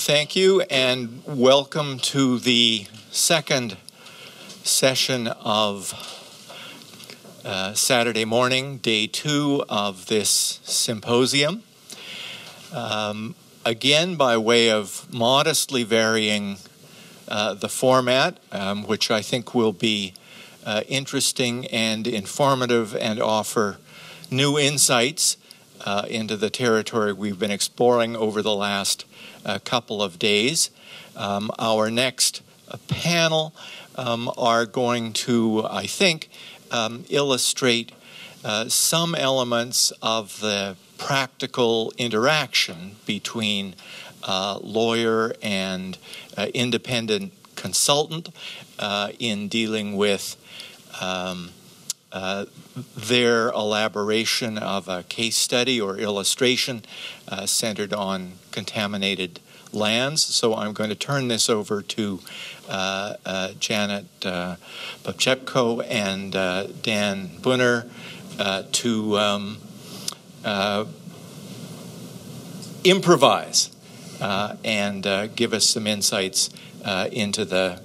Thank you, and welcome to the second session of Saturday morning, day 2 of this symposium. Again, by way of modestly varying the format, which I think will be interesting and informative and offer new insights into the territory we've been exploring over the last couple of days. Our next panel are going to, I think, illustrate some elements of the practical interaction between lawyer and independent consultant in dealing with their elaboration of a case study or illustration centered on contaminated lands. So I'm going to turn this over to Janet Popchepko and Dan Bunner to improvise and give us some insights into the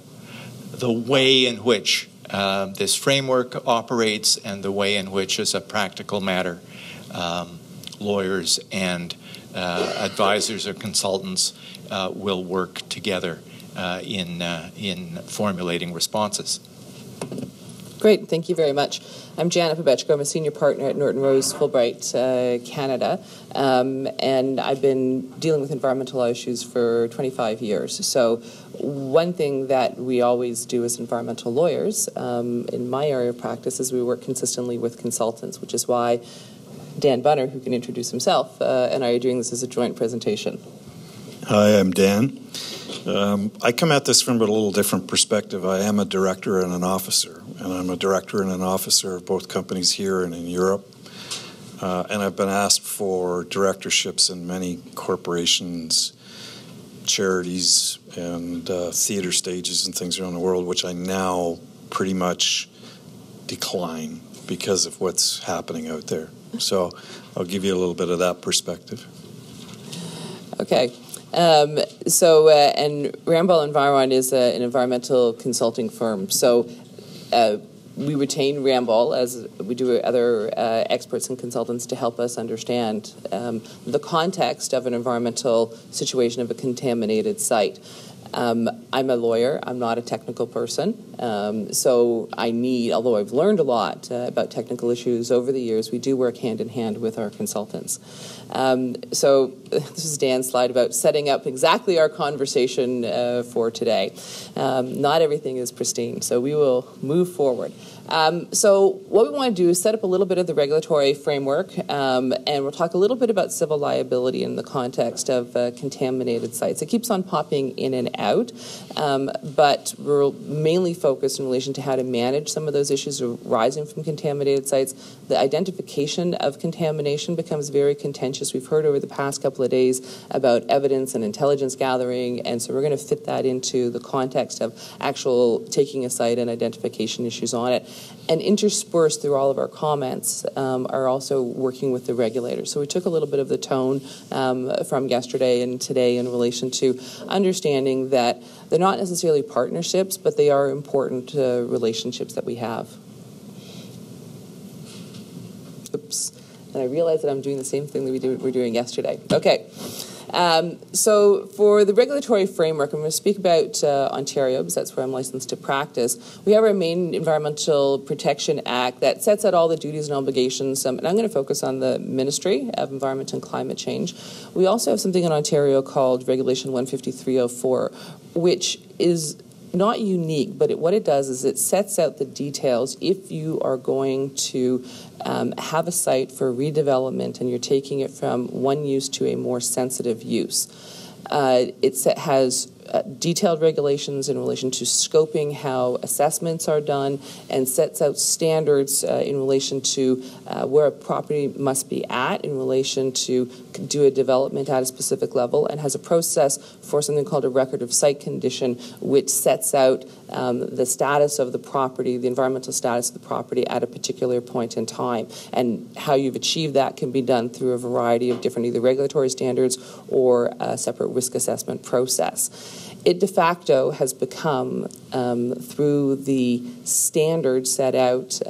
way in which this framework operates and the way in which, as a practical matter, lawyers and advisors or consultants will work together in formulating responses. Great, thank you very much. I'm Janet Popchepko. I'm a senior partner at Norton Rose Fulbright, Canada, and I've been dealing with environmental law issues for 25 years. So one thing that we always do as environmental lawyers in my area of practice is we work consistently with consultants, which is why Dan Bunner, who can introduce himself, and I are doing this as a joint presentation. Hi, I'm Dan. I come at this from a little different perspective. I am a director and an officer, and I'm a director and an officer of both companies here and in Europe. And I've been asked for directorships in many corporations, charities, and theater stages and things around the world, which I now pretty much decline because of what's happening out there. So I'll give you a little bit of that perspective. Okay. And Ramboll Environ is an environmental consulting firm. So we retain Ramboll, as we do other experts and consultants, to help us understand the context of an environmental situation of a contaminated site. I'm a lawyer. I'm not a technical person. So I need, although I've learned a lot about technical issues over the years, we do work hand in hand with our consultants. So this is Dan's slide about setting up exactly our conversation for today. Not everything is pristine, so we will move forward. So what we want to do is set up a little bit of the regulatory framework, and we'll talk a little bit about civil liability in the context of contaminated sites. It keeps on popping in and out, but we're mainly focused in relation to how to manage some of those issues arising from contaminated sites. The identification of contamination becomes very contentious. We've heard over the past couple of days about evidence and intelligence gathering, and so we're going to fit that into the context of actual taking a site and identification issues on it. And interspersed through all of our comments are also working with the regulators. So we took a little bit of the tone from yesterday and today in relation to understanding that they're not necessarily partnerships, but they are important relationships that we have. Oops. And I realize that I'm doing the same thing that we were doing yesterday. Okay. So for the regulatory framework, I'm going to speak about Ontario, because that's where I'm licensed to practice. We have our main Environmental Protection Act that sets out all the duties and obligations, and I'm going to focus on the Ministry of Environment and Climate Change. We also have something in Ontario called Regulation 15304, which is not unique, but what it does is it sets out the details if you are going to have a site for redevelopment and you're taking it from one use to a more sensitive use. It has detailed regulations in relation to scoping how assessments are done, and sets out standards in relation to where a property must be at in relation to do a development at a specific level, and has a process for something called a record of site condition, which sets out the status of the property, the environmental status of the property at a particular point in time. And how you've achieved that can be done through a variety of different either regulatory standards or a separate risk assessment process. It de facto has become, through the standards set out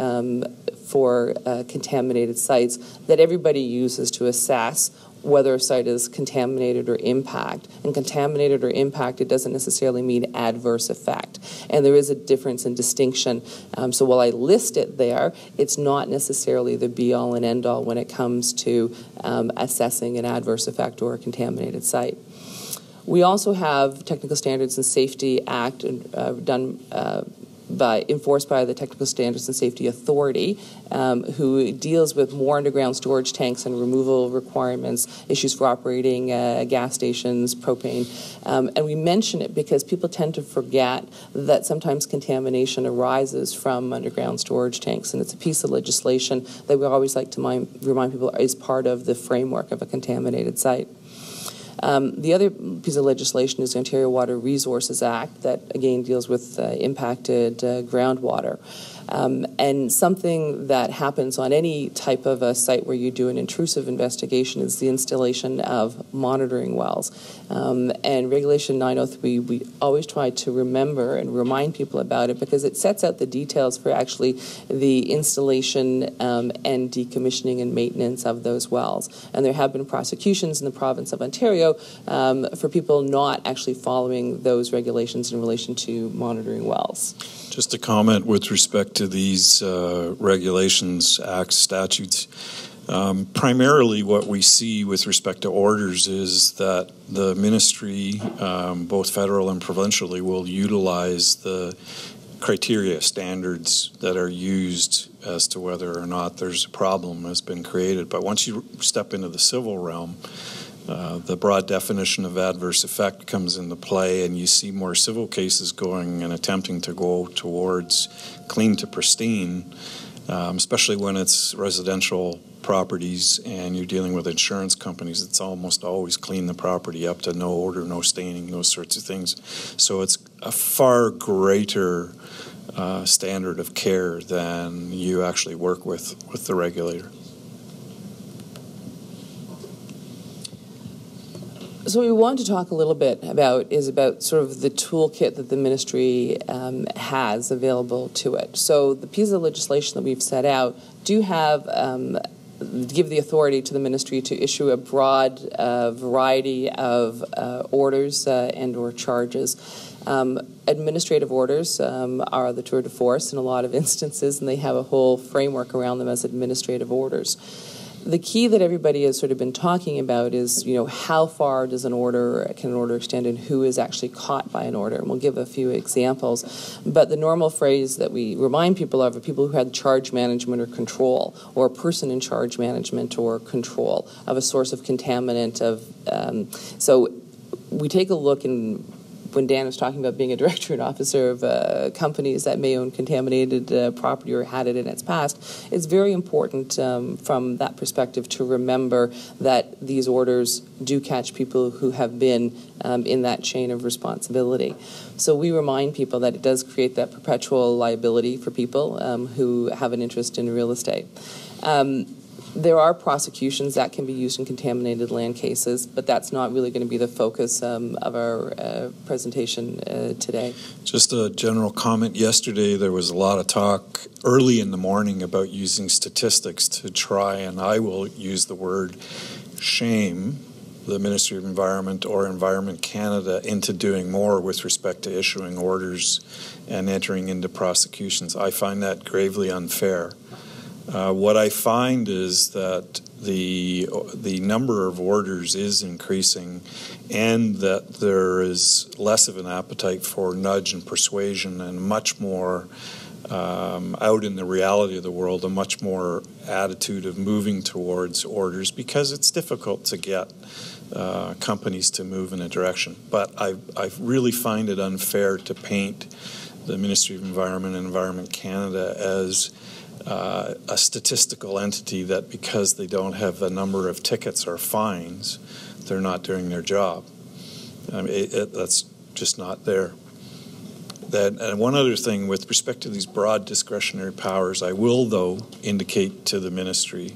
for contaminated sites, that everybody uses to assess whether a site is contaminated or impact. And contaminated or impacted doesn't necessarily mean adverse effect. And there is a difference and distinction. So while I list it there, it's not necessarily the be-all and end-all when it comes to assessing an adverse effect or a contaminated site. We also have Technical Standards and Safety Act done enforced by the Technical Standards and Safety Authority, who deals with more underground storage tanks and removal requirements, issues for operating gas stations, propane. And we mention it because people tend to forget that sometimes contamination arises from underground storage tanks, and it's a piece of legislation that we always like to remind people is part of the framework of a contaminated site. The other piece of legislation is the Ontario Water Resources Act that, again, deals with impacted groundwater. And something that happens on any type of a site where you do an intrusive investigation is the installation of monitoring wells. And Regulation 903, we always try to remember and remind people about it because it sets out the details for actually the installation and decommissioning and maintenance of those wells. And there have been prosecutions in the province of Ontario for people not actually following those regulations in relation to monitoring wells. Just a comment with respect to these regulations, acts, statutes. Primarily what we see with respect to orders is that the ministry, both federal and provincially, will utilize the criteria, standards that are used as to whether or not there's a problem has been created. But once you step into the civil realm, the broad definition of adverse effect comes into play, and you see more civil cases going and attempting to go towards clean to pristine, especially when it's residential properties and you're dealing with insurance companies. It's almost always clean the property up to no odor, no staining, those sorts of things. So it's a far greater standard of care than you actually work with the regulator. So what we want to talk a little bit about is about sort of the toolkit that the ministry has available to it. So the pieces of legislation that we've set out do have give the authority to the ministry to issue a broad variety of orders and or charges. Administrative orders are the tour de force in a lot of instances, and they have a whole framework around them as administrative orders. The key that everybody has sort of been talking about is, how far can an order extend and who is actually caught by an order? And we'll give a few examples. But the normal phrase that we remind people of are people who had charge management or control, or a person in charge management or control of a source of contaminant. So we take a look and when Dan was talking about being a director and officer of companies that may own contaminated property or had it in its past, it's very important from that perspective to remember that these orders do catch people who have been in that chain of responsibility. So we remind people that it does create that perpetual liability for people who have an interest in real estate. There are prosecutions that can be used in contaminated land cases, but that's not really going to be the focus of our presentation today. Just a general comment. Yesterday there was a lot of talk early in the morning about using statistics to try, and I will use the word, shame the Ministry of Environment or Environment Canada into doing more with respect to issuing orders and entering into prosecutions. I find that gravely unfair. What I find is that the number of orders is increasing, and that there is less of an appetite for nudge and persuasion, and much more out in the reality of the world, a much more attitude of moving towards orders, because it's difficult to get companies to move in a direction. But I really find it unfair to paint the Ministry of Environment and Environment Canada as a statistical entity that because they don't have a number of tickets or fines, they're not doing their job. I mean, that's just not there. And one other thing with respect to these broad discretionary powers, I will, though, indicate to the ministry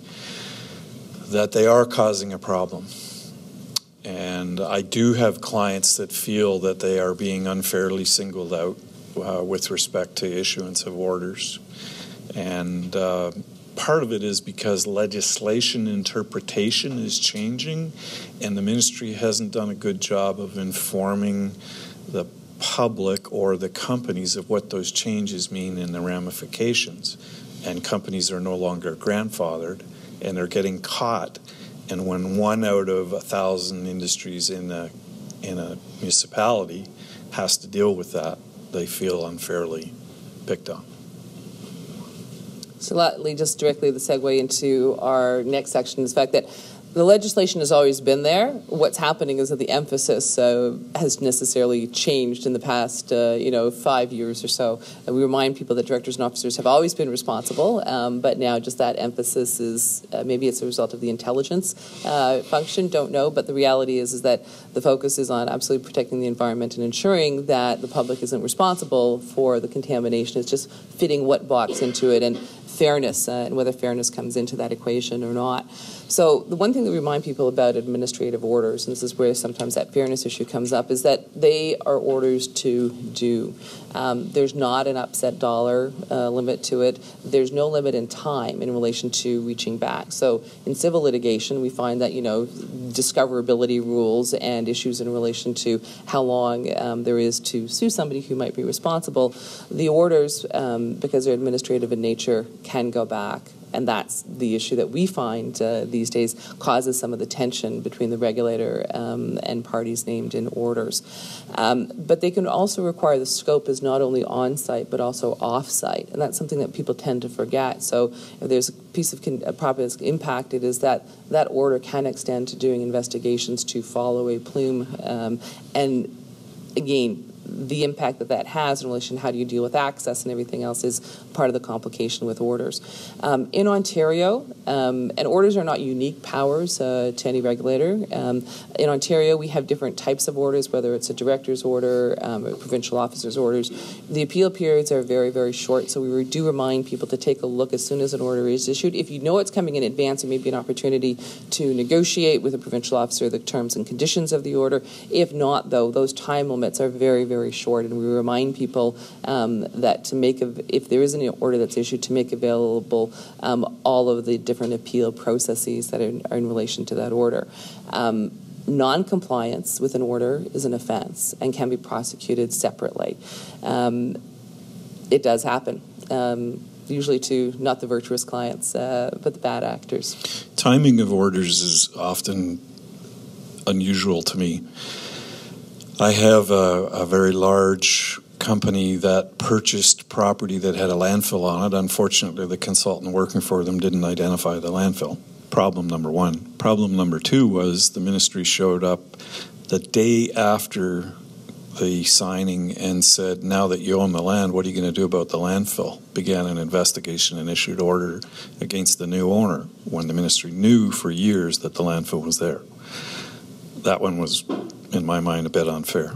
that they are causing a problem. And I do have clients that feel that they are being unfairly singled out with respect to issuance of orders. And part of it is because legislation interpretation is changing, and the ministry hasn't done a good job of informing the public or the companies of what those changes mean in the ramifications. And companies are no longer grandfathered, and they're getting caught. And when 1 out of 1,000 industries in a municipality has to deal with that, they feel unfairly picked on. So that leads us directly the segue into our next section, is the fact that the legislation has always been there. What's happening is that the emphasis has necessarily changed in the past, 5 years or so. And we remind people that directors and officers have always been responsible, but now just that emphasis is maybe it's a result of the intelligence function. Don't know, but the reality is that the focus is on absolutely protecting the environment and ensuring that the public isn't responsible for the contamination. It's just fitting what box into it, and fairness, and whether fairness comes into that equation or not. So the one thing that we remind people about administrative orders, and this is where sometimes that fairness issue comes up, is that they are orders to do. There's not an upset dollar limit to it. There's no limit in time in relation to reaching back. So in civil litigation, we find that, discoverability rules and issues in relation to how long there is to sue somebody who might be responsible, the orders, because they're administrative in nature, can go back. And that's the issue that we find these days causes some of the tension between the regulator and parties named in orders. But they can also require the scope is not only on-site but also off-site, and that's something that people tend to forget. So if there's a piece of property that's impacted, is that order can extend to doing investigations to follow a plume. And again, the impact that has in relation to how do you deal with access and everything else is part of the complication with orders. In Ontario, and orders are not unique powers to any regulator. In Ontario, we have different types of orders, whether it's a director's order, or provincial officer's orders. The appeal periods are very, very short, so we do remind people to take a look as soon as an order is issued. If you know it's coming in advance, there may be an opportunity to negotiate with a provincial officer the terms and conditions of the order. If not, though, those time limits are very, very short, and we remind people that if there is an order that's issued, to make available all of the different appeal processes that are in relation to that order. Non-compliance with an order is an offense and can be prosecuted separately. It does happen, usually to not the virtuous clients, but the bad actors. Timing of orders is often unusual to me. I have a very large company that purchased property that had a landfill on it. Unfortunately, the consultant working for them didn't identify the landfill. Problem number one. Problem number two was the ministry showed up the day after the signing and said, now that you own the land, what are you going to do about the landfill? Began an investigation and issued order against the new owner when the ministry knew for years that the landfill was there. That one was, in my mind, a bit unfair.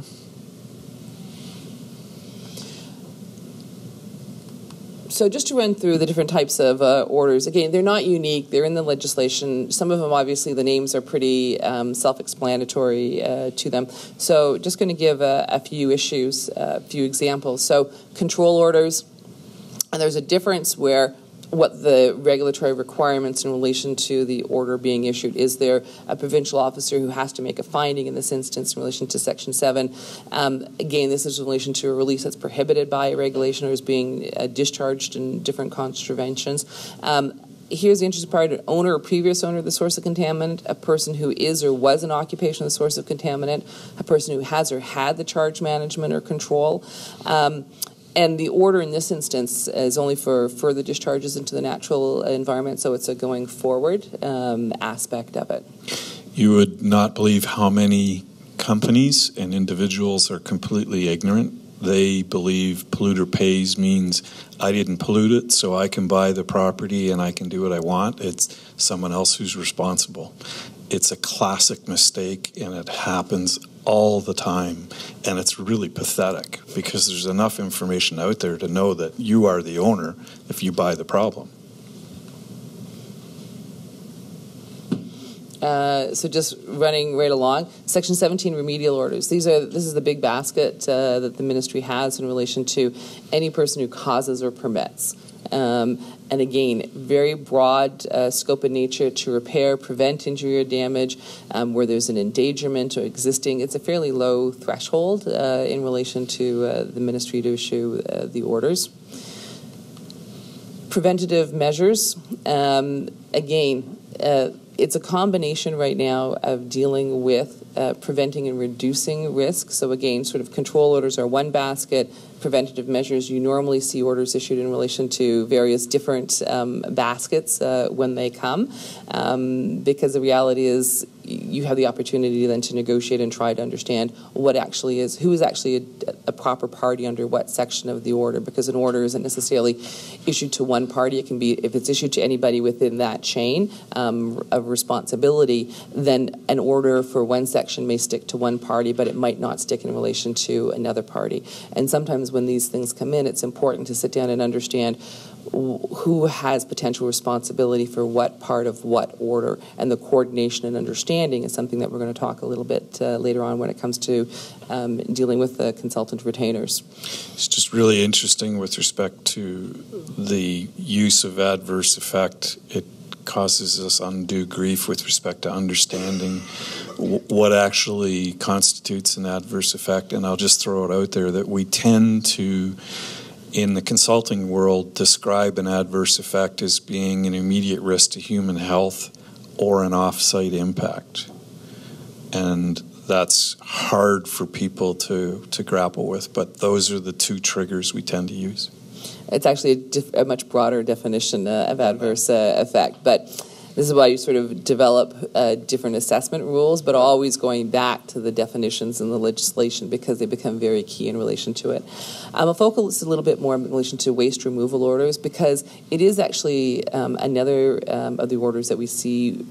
So just to run through the different types of orders, again, they're not unique. They're in the legislation. Some of them, obviously, the names are pretty self-explanatory to them. So just going to give a few issues, a few examples. So control orders, and there's a difference where what the regulatory requirements in relation to the order being issued. Is there a provincial officer who has to make a finding in this instance in relation to Section 7? Again, this is in relation to a release that's prohibited by a regulation or is being discharged in different contraventions. here's the interesting part: an owner or previous owner of the source of contaminant, a person who is or was an occupation of the source of contaminant, a person who has or had the charge management or control. And the order in this instance is only for further discharges into the natural environment, so it's a going forward aspect of it. You would not believe how many companies and individuals are completely ignorant. They believe polluter pays means I didn't pollute it, so I can buy the property and I can do what I want. It's someone else who's responsible. It's a classic mistake, and it happens all the time. And it's really pathetic because there's enough information out there to know that you are the owner if you buy the problem. So just running right along, Section 17 remedial orders. This is the big basket that the ministry has in relation to any person who causes or permits. And again, very broad scope in nature to repair, prevent injury or damage where there's an endangerment or existing. It's a fairly low threshold in relation to the ministry to issue the orders. Preventative measures. Again, it's a combination right now of dealing with preventing and reducing risk. So again, sort of control orders are one basket. Preventative measures, you normally see orders issued in relation to various different baskets when they come, because the reality is you have the opportunity then to negotiate and try to understand what actually is, who is actually a proper party under what section of the order, because an order isn't necessarily issued to one party. It can be, if it's issued to anybody within that chain of responsibility, then an order for one section may stick to one party, but it might not stick in relation to another party. And sometimes when these things come in, it's important to sit down and understand who has potential responsibility for what part of what order, and the coordination and understanding is something that we're going to talk a little bit later on when it comes to dealing with the consultant retainers. It's just really interesting with respect to the use of adverse effect. It causes us undue grief with respect to understanding what actually constitutes an adverse effect. And I'll just throw it out there that we tend to, in the consulting world, describe an adverse effect as being an immediate risk to human health or an off-site impact. And that's hard for people to grapple with, but those are the two triggers we tend to use. It's actually a much broader definition of adverse effect, but this is why you sort of develop different assessment rules, but always going back to the definitions in the legislation because they become very key in relation to it. I'll focus a little bit more in relation to waste removal orders because it is actually another of the orders that we see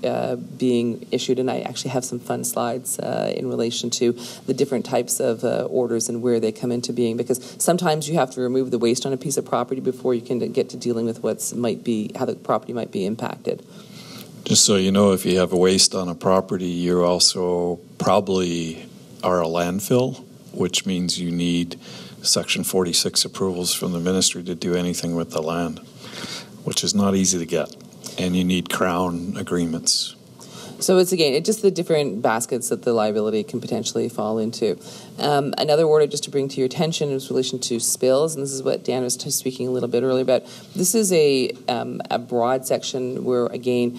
being issued, and I actually have some fun slides in relation to the different types of orders and where they come into being, because sometimes you have to remove the waste on a piece of property before you can get to dealing with how the property might be impacted. Just so you know, if you have a waste on a property, you also probably are a landfill, which means you need Section 46 approvals from the ministry to do anything with the land, which is not easy to get. And you need Crown agreements. So it's just the different baskets that the liability can potentially fall into. Another order just to bring to your attention is in relation to spills, and this is what Dan was speaking a little bit earlier about. This is a broad section where, again,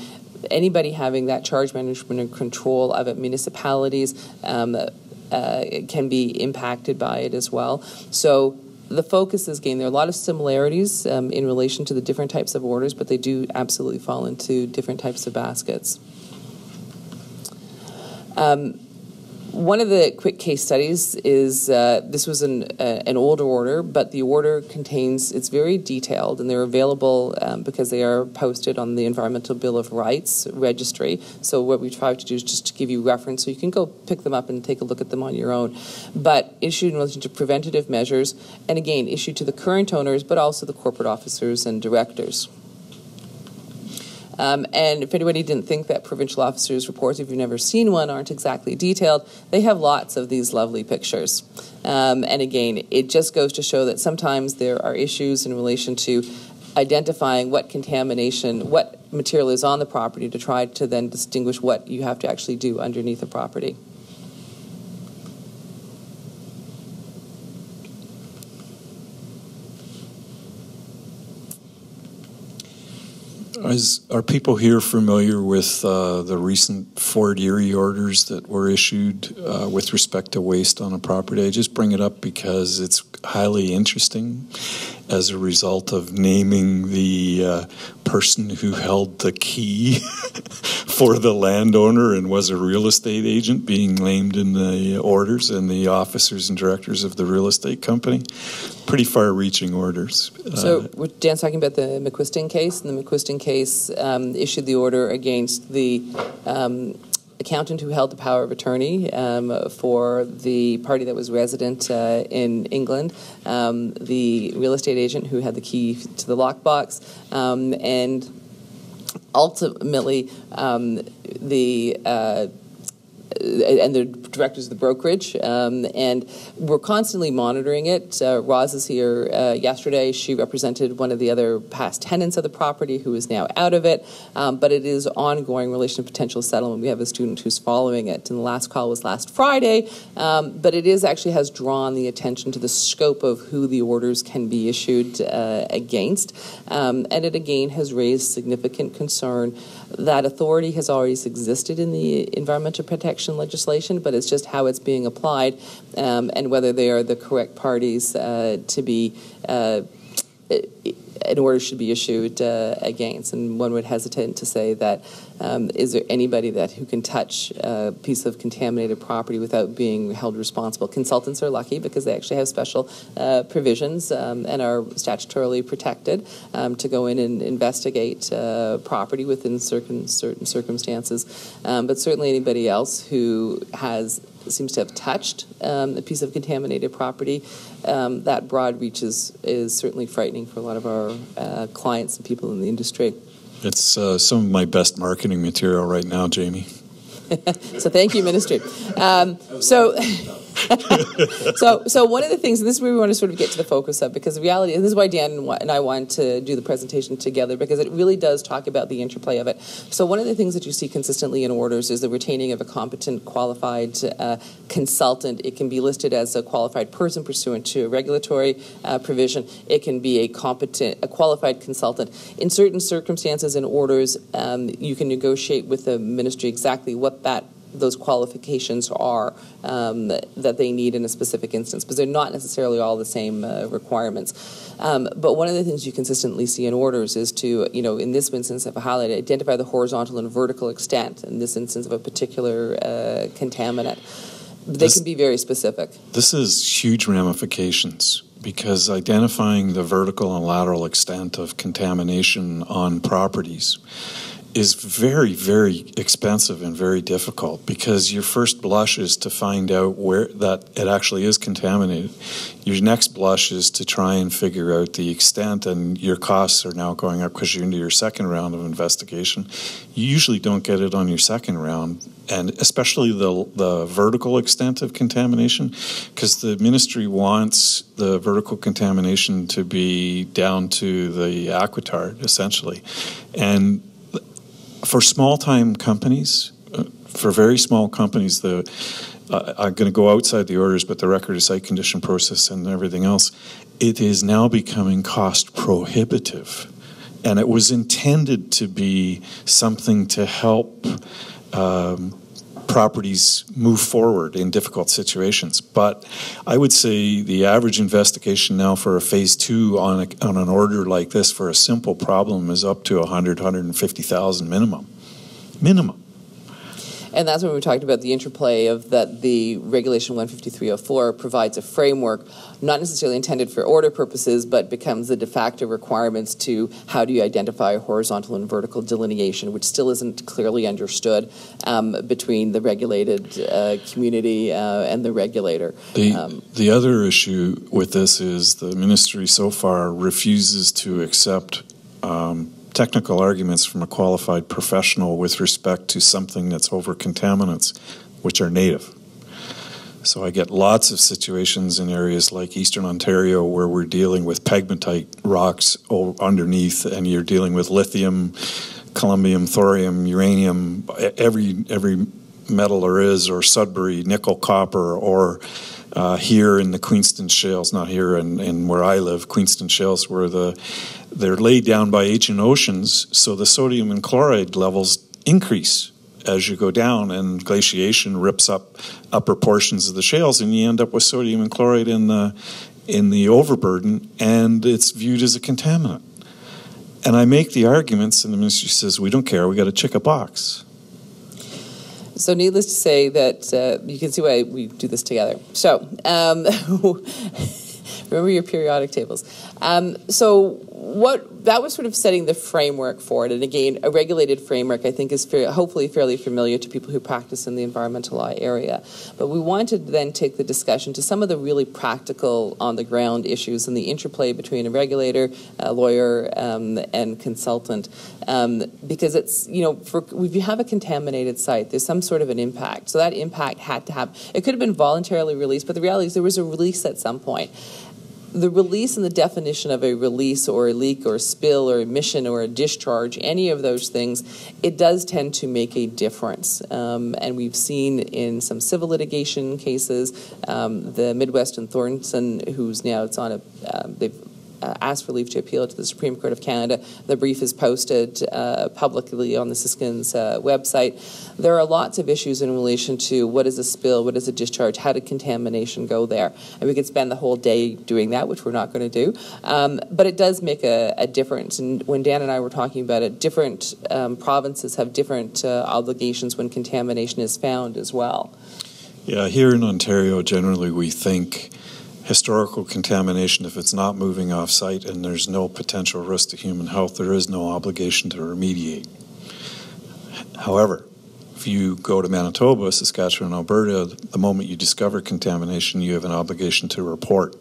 anybody having that charge management and control of it, municipalities can be impacted by it as well. So the focus is, again, there are a lot of similarities in relation to the different types of orders, but they do absolutely fall into different types of baskets. One of the quick case studies is this was an older order, but the order it's very detailed, and they're available because they are posted on the Environmental Bill of Rights registry. So what we try to do is just to give you reference, so you can go pick them up and take a look at them on your own. But issued in relation to preventative measures, and again, issued to the current owners, but also the corporate officers and directors. And if anybody didn't think that provincial officers' reports, if you've never seen one, aren't exactly detailed, they have lots of these lovely pictures. And again, it just goes to show that sometimes there are issues in relation to identifying what contamination, what material is on the property to try to then distinguish what you have to actually do underneath the property. Are people here familiar with the recent Fort Erie orders that were issued with respect to waste on a property? I just bring it up because it's highly interesting as a result of naming the person who held the key for the landowner and was a real estate agent being named in the orders, and the officers and directors of the real estate company. Pretty far-reaching orders. So Dan's talking about the McQuiston case, and the McQuiston case issued the order against the accountant who held the power of attorney for the party that was resident in England, the real estate agent who had the key to the lockbox, and ultimately the directors of the brokerage, and we're constantly monitoring it. Roz is here yesterday. She represented one of the other past tenants of the property who is now out of it, but it is ongoing relation to potential settlement. We have a student who's following it, and the last call was last Friday, but it is actually has drawn the attention to the scope of who the orders can be issued against, and it again has raised significant concern. That authority has always existed in the environmental protection legislation, but it's just how it's being applied, and whether they are the correct parties to be an order should be issued against. And one would hesitate to say that is there anybody who can touch a piece of contaminated property without being held responsible? Consultants are lucky because they actually have special provisions and are statutorily protected to go in and investigate property within certain circumstances. But certainly anybody else who seems to have touched a piece of contaminated property, that broad reach is certainly frightening for a lot of our clients and people in the industry. It's some of my best marketing material right now, Jamie. So thank you, Ministry. So one of the things, and this is where we want to sort of get to the focus of, because the reality, and this is why Dan and I want to do the presentation together, because it really does talk about the interplay of it. So one of the things that you see consistently in orders is the retaining of a competent, qualified consultant. It can be listed as a qualified person pursuant to a regulatory provision. It can be a qualified consultant. In certain circumstances in orders, you can negotiate with the ministry exactly what those qualifications are that they need in a specific instance, because they're not necessarily all the same requirements. But one of the things you consistently see in orders is to, in this instance of a highlight, identify the horizontal and vertical extent, in this instance of a particular contaminant. They can be very specific. This is huge ramifications, because identifying the vertical and lateral extent of contamination on properties is very, very expensive and very difficult, because your first blush is to find out where that it actually is contaminated. Your next blush is to try and figure out the extent, and your costs are now going up because you're into your second round of investigation. You usually don't get it on your second round, and especially the vertical extent of contamination, because the ministry wants the vertical contamination to be down to the aquitard, essentially. And for small-time companies, for very small companies, I'm going to go outside the orders, but the record of site condition process and everything else, it is now becoming cost prohibitive. And it was intended to be something to help properties move forward in difficult situations. But I would say the average investigation now for a phase 2 on an order like this for a simple problem is up to $150,000 minimum. And that's when we talked about the interplay of that the Regulation 15304 provides a framework, not necessarily intended for order purposes, but becomes the de facto requirements to how do you identify horizontal and vertical delineation, which still isn't clearly understood between the regulated community and the regulator. The other issue with this is the ministry so far refuses to accept technical arguments from a qualified professional with respect to something that's over contaminants, which are native. So I get lots of situations in areas like Eastern Ontario where we're dealing with pegmatite rocks underneath, and you're dealing with lithium, columbium, thorium, uranium, every metal there is, or Sudbury nickel copper, or here in the Queenston Shales, not here in where I live, Queenston Shales, where they're laid down by ancient oceans, so the sodium and chloride levels increase as you go down, and glaciation rips up upper portions of the shales, and you end up with sodium and chloride in the overburden, and it's viewed as a contaminant. And I make the arguments, and the ministry says, we don't care, we got to check a box. So needless to say that you can see why we do this together. So remember your periodic tables. So that was sort of setting the framework for it. And again, a regulated framework, I think, is hopefully fairly familiar to people who practice in the environmental law area. But we wanted to then take the discussion to some of the really practical, on-the-ground issues and the interplay between a regulator, a lawyer, and consultant. Because it's, if you have a contaminated site, there's some sort of an impact. So that impact had to happen. It could have been voluntarily released, but the reality is there was a release at some point. The release and the definition of a release or a leak or a spill or emission or a discharge, any of those things, it does tend to make a difference. And we've seen in some civil litigation cases, the Midwest and Thornton, who's now they've asked for leave to appeal to the Supreme Court of Canada. The brief is posted publicly on the Siskins website. There are lots of issues in relation to what is a spill, what is a discharge, how did contamination go there. And we could spend the whole day doing that, which we're not going to do. But it does make a difference. And when Dan and I were talking about it, different provinces have different obligations when contamination is found as well. Yeah, here in Ontario, generally we think historical contamination, if it's not moving off-site and there's no potential risk to human health, there is no obligation to remediate. However, if you go to Manitoba, Saskatchewan, Alberta, the moment you discover contamination, you have an obligation to report.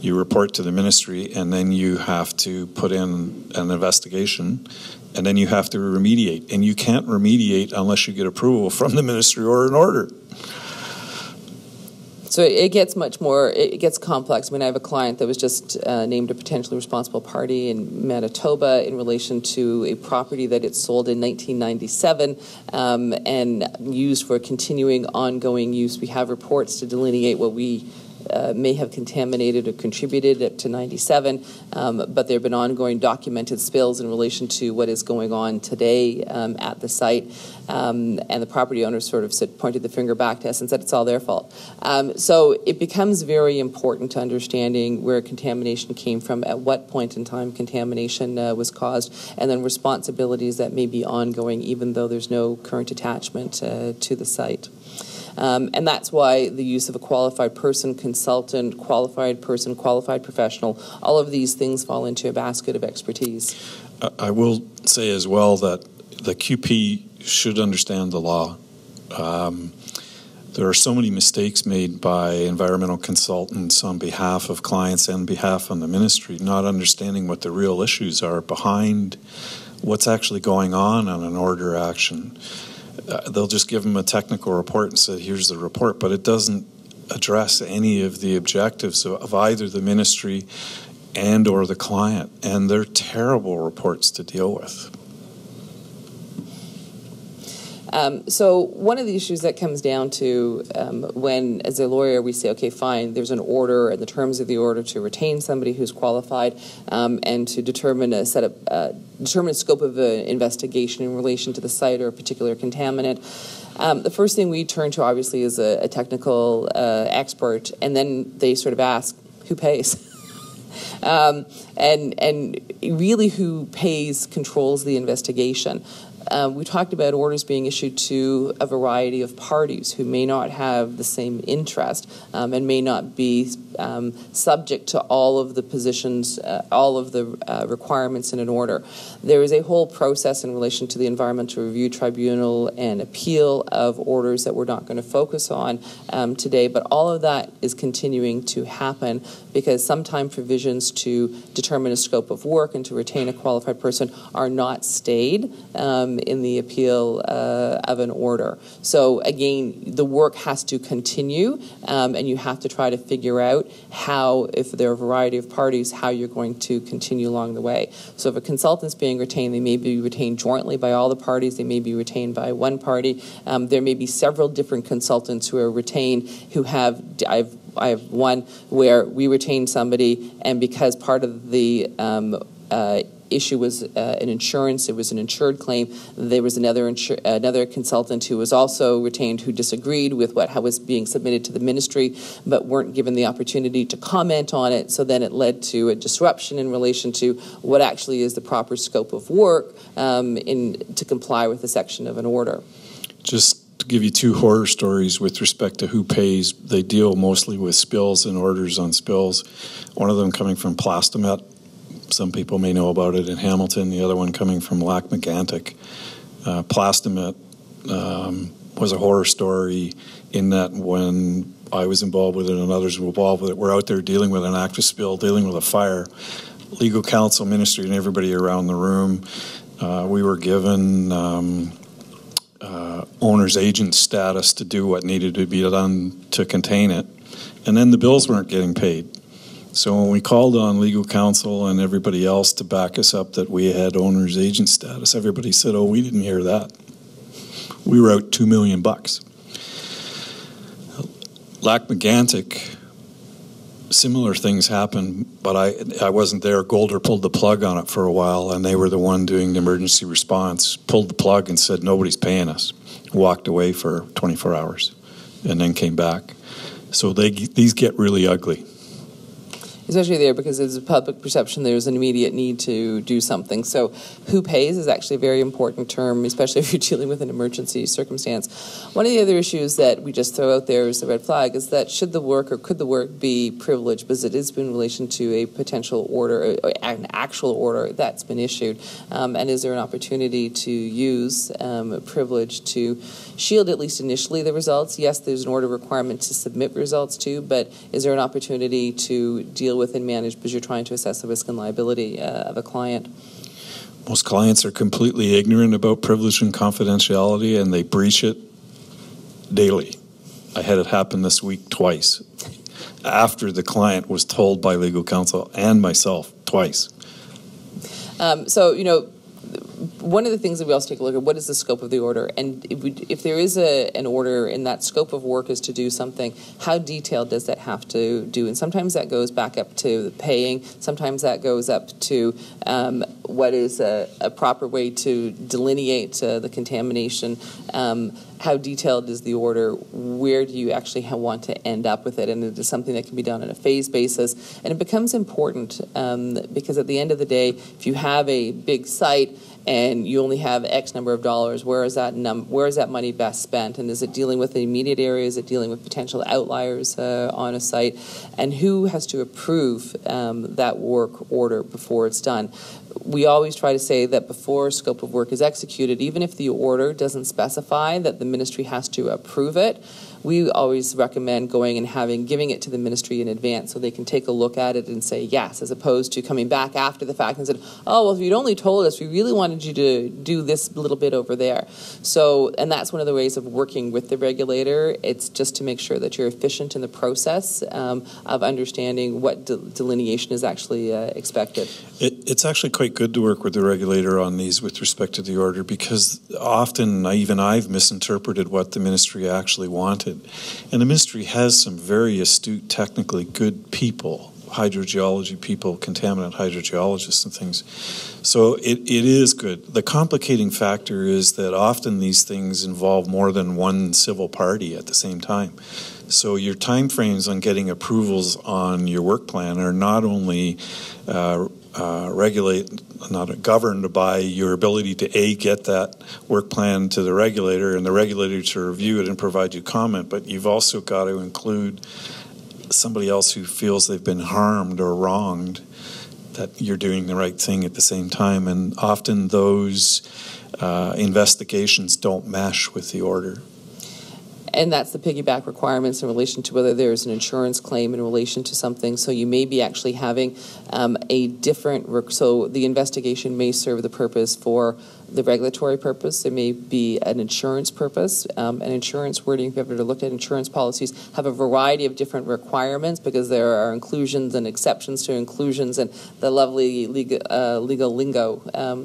You report to the ministry, and then you have to put in an investigation, and then you have to remediate. And you can't remediate unless you get approval from the ministry or an order. So it gets it gets complex. I mean, I have a client that was just named a potentially responsible party in Manitoba in relation to a property that it sold in 1997 and used for continuing ongoing use. We have reports to delineate what we may have contaminated or contributed up to 97, but there have been ongoing documented spills in relation to what is going on today at the site, and the property owner sort of pointed the finger back to us and said it's all their fault. So it becomes very important to understanding where contamination came from, at what point in time contamination was caused, and then responsibilities that may be ongoing even though there's no current attachment to the site. And that's why the use of a qualified person, consultant, qualified person, qualified professional, all of these things fall into a basket of expertise. I will say as well that the QP should understand the law. There are so many mistakes made by environmental consultants on behalf of clients and behalf of the ministry, not understanding what the real issues are behind what's actually going on an order action. They'll just give them a technical report and say, here's the report, but it doesn't address any of the objectives of either the ministry and or the client, and they're terrible reports to deal with. So one of the issues that comes down to when, as a lawyer, we say, okay, fine, there's an order and the terms of the order to retain somebody who's qualified and to determine a scope of an investigation in relation to the site or a particular contaminant. The first thing we turn to, obviously, is a technical expert, and then they sort of ask, who pays? And really who pays controls the investigation. We talked about orders being issued to a variety of parties who may not have the same interest and may not be subject to all of the positions, all of the requirements in an order. There is a whole process in relation to the Environmental Review Tribunal and appeal of orders that we're not going to focus on today, but all of that is continuing to happen because sometimes provisions to determine a scope of work and to retain a qualified person are not stayed in the appeal of an order. So again, the work has to continue and you have to try to figure out how, if there are a variety of parties, how you're going to continue along the way. So if a consultant's being retained, they may be retained jointly by all the parties, they may be retained by one party. There may be several different consultants who are retained who have, I have one where we retained somebody, and because part of the issue was an insurance, it was an insured claim, there was another consultant who was also retained who disagreed with what was being submitted to the ministry but weren't given the opportunity to comment on it, so then it led to a disruption in relation to what actually is the proper scope of work to comply with the section of an order. Just to give you two horror stories with respect to who pays, they deal mostly with spills and orders on spills. One of them coming from Plastomet. Some people may know about it in Hamilton. The other one coming from Lac-Mégantic. Plastomet was a horror story in that when I was involved with it and others were involved with it, we're out there dealing with an active spill, dealing with a fire. Legal counsel, ministry, and everybody around the room. We were given owner's agent status to do what needed to be done to contain it. And then the bills weren't getting paid. So when we called on legal counsel and everybody else to back us up that we had owner's agent status, everybody said, "Oh, we didn't hear that. We were out $2 million. Lac-Mégantic, similar things happened, but I wasn't there. Golder pulled the plug on it for a while, and they were the one doing the emergency response, pulled the plug and said, "Nobody's paying us." Walked away for 24 hours and then came back. So these get really ugly. Especially there because there's a public perception there's an immediate need to do something. So who pays is actually a very important term, especially if you're dealing with an emergency circumstance. One of the other issues that we just throw out there as a red flag is that should the work or could the work be privileged, because it is in relation to a potential order, or an actual order that's been issued. And is there an opportunity to use privilege to shield, at least initially, the results? Yes, there's an order requirement to submit results to, but is there an opportunity to deal with and manage because you're trying to assess the risk and liability of a client? Most clients are completely ignorant about privilege and confidentiality, and they breach it daily. I had it happen this week twice, after the client was told by legal counsel and myself twice. One of the things that we also take a look at, what is the scope of the order? And if there is an order and that scope of work is to do something, how detailed does that have to do? And sometimes that goes back up to the paying. Sometimes that goes up to what is a proper way to delineate the contamination. How detailed is the order? Where do you actually want to end up with it? And it is something that can be done on a phase basis. And it becomes important because at the end of the day, if you have a big site and you only have X number of dollars, where is that money best spent? And is it dealing with the immediate area? Is it dealing with potential outliers on a site? And who has to approve that work order before it's done? We always try to say that before a scope of work is executed, even if the order doesn't specify that the ministry has to approve it, we always recommend going and giving it to the ministry in advance so they can take a look at it and say yes, as opposed to coming back after the fact and said, "Oh, well, if you'd only told us, we really wanted you to do this little bit over there." So, and that's one of the ways of working with the regulator. It's just to make sure that you're efficient in the process of understanding what delineation is actually expected. It's actually quite good to work with the regulator on these with respect to the order, because often even I've misinterpreted what the ministry actually wanted. And the ministry has some very astute, technically good people, hydrogeology people, contaminant hydrogeologists and things. So it is good. The complicating factor is that often these things involve more than one civil party at the same time. So your time frames on getting approvals on your work plan are not only governed by your ability to get that work plan to the regulator and the regulator to review it and provide you comment, but you've also got to include somebody else who feels they've been harmed or wronged, that you're doing the right thing at the same time. And often those investigations don't mesh with the order. And that's the piggyback requirements in relation to whether there's an insurance claim in relation to something. So you may be actually having a different, so the investigation may serve the purpose for the regulatory purpose. There may be an insurance purpose. An insurance wording, if you've ever looked at insurance policies, have a variety of different requirements because there are inclusions and exceptions to inclusions and the lovely legal lingo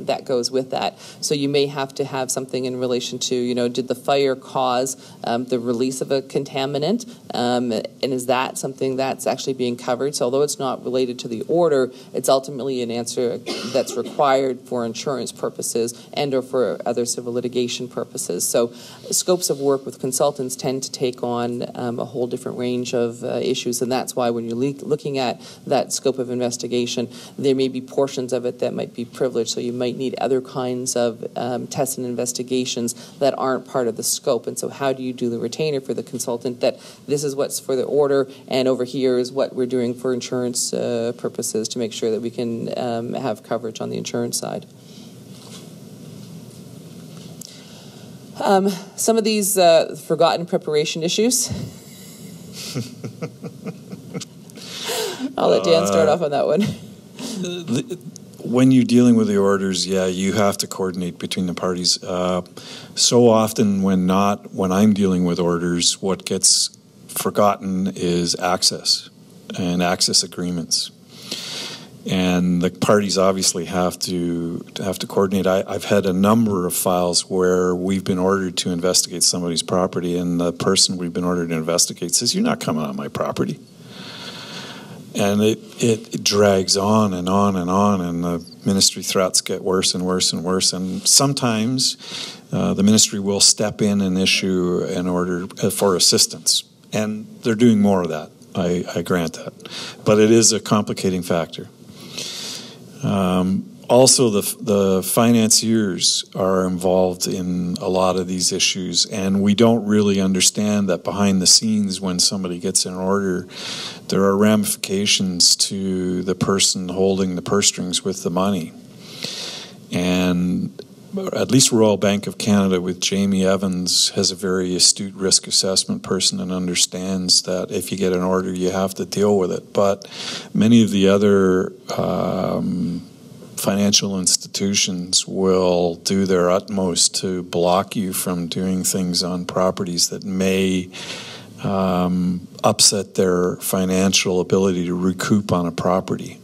that goes with that. So you may have to have something in relation to, did the fire cause the release of a contaminant? And is that something that's actually being covered? So although it's not related to the order, it's ultimately an answer that's required for insurance purposes and or for other civil litigation purposes. So scopes of work with consultants tend to take on a whole different range of issues, and that's why when you're looking at that scope of investigation, there may be portions of it that might be privileged, so you might need other kinds of tests and investigations that aren't part of the scope. And so how do you do the retainer for the consultant that this is what's for the order, and over here is what we're doing for insurance purposes to make sure that we can have coverage on the insurance side. Some of these forgotten preparation issues. I'll let Dan start off on that one. When you're dealing with the orders, you have to coordinate between the parties. So often when I'm dealing with orders, what gets forgotten is access and access agreements. And the parties obviously have to coordinate. I've had a number of files where we've been ordered to investigate somebody's property, and the person we've been ordered to investigate says, "You're not coming on my property." And it drags on and on and on, and the ministry threats get worse and worse and worse. And sometimes the ministry will step in and issue an order for assistance, and they're doing more of that. I grant that, but it is a complicating factor. Also, the financiers are involved in a lot of these issues, and we don't really understand that behind the scenes when somebody gets an order, there are ramifications to the person holding the purse strings with the money. And at least Royal Bank of Canada with Jamie Evans has a very astute risk assessment person and understands that if you get an order, you have to deal with it. But many of the other financial institutions will do their utmost to block you from doing things on properties that may upset their financial ability to recoup on a property.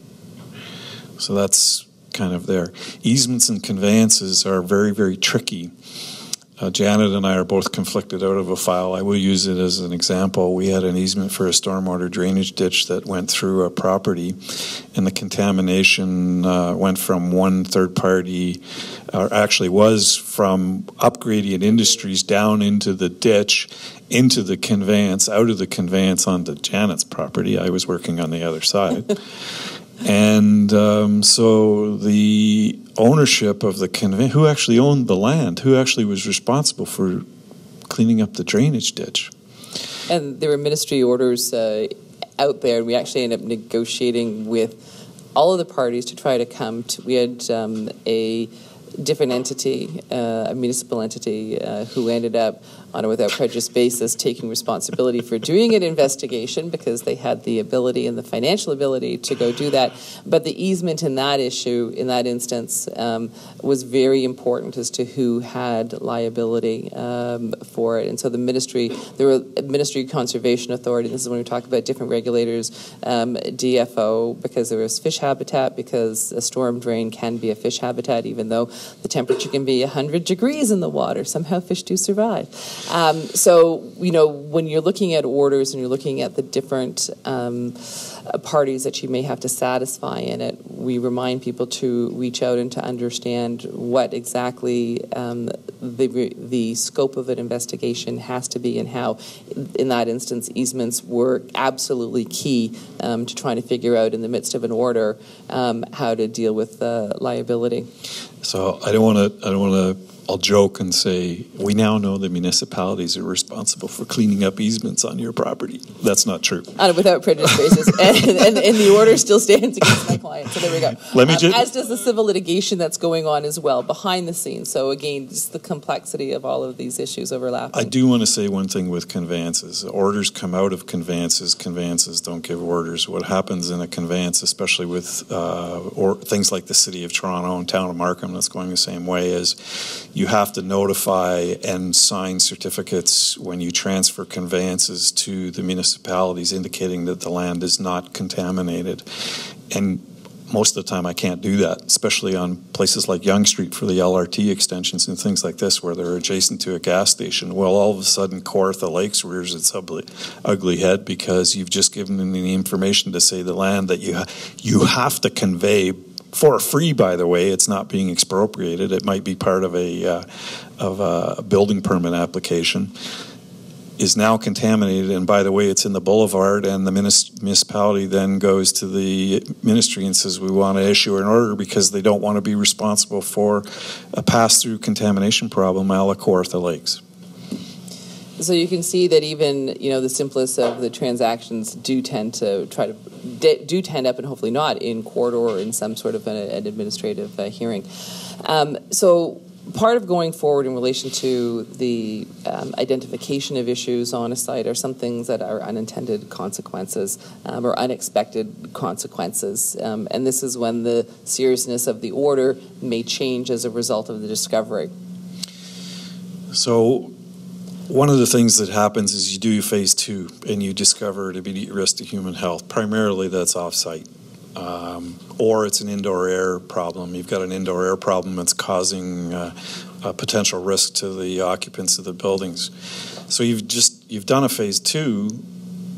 So that's kind of there. Easements and conveyances are very, very tricky. Janet and I are both conflicted out of a file. I will use it as an example. We had an easement for a stormwater drainage ditch that went through a property, and the contamination went from one third party, or actually was from Upgradient Industries down into the ditch, into the conveyance, out of the conveyance onto Janet's property. I was working on the other side. And so the ownership of the conveyance, who actually owned the land, who actually was responsible for cleaning up the drainage ditch? And there were ministry orders out there, and we actually ended up negotiating with all of the parties to try to come to, we had a different entity, a municipal entity, who ended up on a without prejudice basis taking responsibility for doing an investigation because they had the ability and the financial ability to go do that. But the easement in that issue, in that instance, was very important as to who had liability for it. And so the ministry, there were Ministry Conservation Authority, this is when we talk about different regulators, DFO, because there was fish habitat, because a storm drain can be a fish habitat, even though the temperature can be 100 degrees in the water. Somehow fish do survive. So, when you're looking at orders and you're looking at the different parties that you may have to satisfy in it, we remind people to reach out and to understand what exactly the scope of an investigation has to be, and how, in that instance, easements were absolutely key to trying to figure out in the midst of an order how to deal with liability. So I don't want to I'll joke and say, we now know the municipalities are responsible for cleaning up easements on your property. That's not true. On a without prejudice basis. and the order still stands against my client. So there we go. As does the civil litigation that's going on as well, behind the scenes. So again, just the complexity of all of these issues overlapping. I do want to say one thing with conveyances. Orders come out of conveyances. Conveyances don't give orders. What happens in a conveyance, especially with or things like the City of Toronto and Town of Markham that's going the same way, is you have to notify and sign certificates when you transfer conveyances to the municipalities indicating that the land is not contaminated. And most of the time I can't do that, especially on places like Yonge Street for the LRT extensions and things like this where they're adjacent to a gas station. Well, all of a sudden Kawartha Lakes rears its ugly head because you've just given them the information to say the land that you have to convey for free, by the way. It's not being expropriated. It might be part of a building permit application, is now contaminated. And by the way, it's in the boulevard, and the municipality then goes to the ministry and says, we want to issue an order because they don't want to be responsible for a pass-through contamination problem a la Kawartha Lakes. So you can see that even the simplest of the transactions do tend to end up, and hopefully not, in court or in some sort of an administrative hearing. So part of going forward in relation to the identification of issues on a site are some things that are unintended consequences or unexpected consequences. And this is when the seriousness of the order may change as a result of the discovery. So one of the things that happens is you do your phase 2 and you discover an immediate risk to human health. Primarily that's off-site. Or it's an indoor air problem. You've got an indoor air problem that's causing a potential risk to the occupants of the buildings. So you've done a phase 2